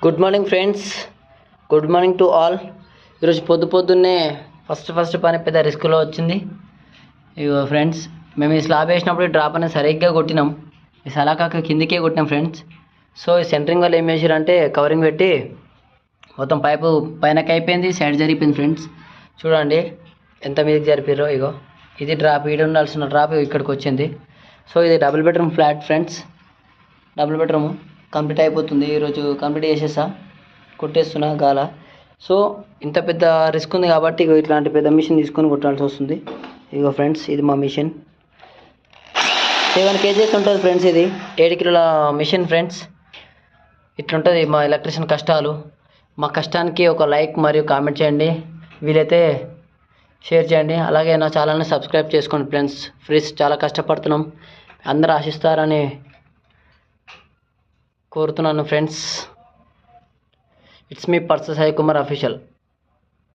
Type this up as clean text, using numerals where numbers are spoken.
Good morning friends, good morning to all. ఈరోజు పొద్దున్నే first పని పెద్ద రిస్క్లో వచ్చింది. ఇగో ఫ్రెండ్స్, మేము ఈ స్లాబ్ వేసినప్పుడు డ్రాప్ అనేది సరిగ్గా కొట్టినాం. ఈ సలాకాకి కిందికే కొట్టినాం ఫ్రెండ్స్. సో ఈ సెంటరింగ్ వాళ్ళు ఏం చేశారంటే కవరింగ్ పెట్టి మొత్తం పైపు పైనకి అయిపోయింది, సైడ్ జరిగిపోయింది ఫ్రెండ్స్. చూడండి ఎంత మీదకి జరిపారో. ఇగో ఇది డ్రాప్, ఈడ ఉండాల్సిన డ్రాప్ ఇక్కడికి వచ్చింది. సో ఇది double bedroom flat friends. Double bedroom complete అయిపోతుంది. ఈరోజు కంప్లీట్ చేసేసా, కొట్టేస్తున్నా గాల. సో ఇంత పెద్ద రిస్క్ ఉంది కాబట్టి ఇగో ఇట్లాంటి పెద్ద మిషన్ తీసుకొని కొట్టాల్సి వస్తుంది. ఇగో ఫ్రెండ్స్, ఇది మా మిషన్ 7 kgs ఉంటుంది ఫ్రెండ్స్. ఇది 7 కిలోల మిషన్ ఫ్రెండ్స్. ఇట్లుంటుంది మా ఎలక్ట్రీషియన్ కష్టాలు. మా కష్టానికి ఒక లైక్ మరియు కామెంట్ చేయండి, వీలైతే షేర్ చేయండి. అలాగే నా ఛానల్ని సబ్స్క్రైబ్ చేసుకోండి ఫ్రెండ్స్. ఫ్రెండ్స్ చాలా కష్టపడుతున్నాం, అందరూ ఆశిస్తారని కోరుతున్నాను friends. It's me Parsa Sai Kumar official.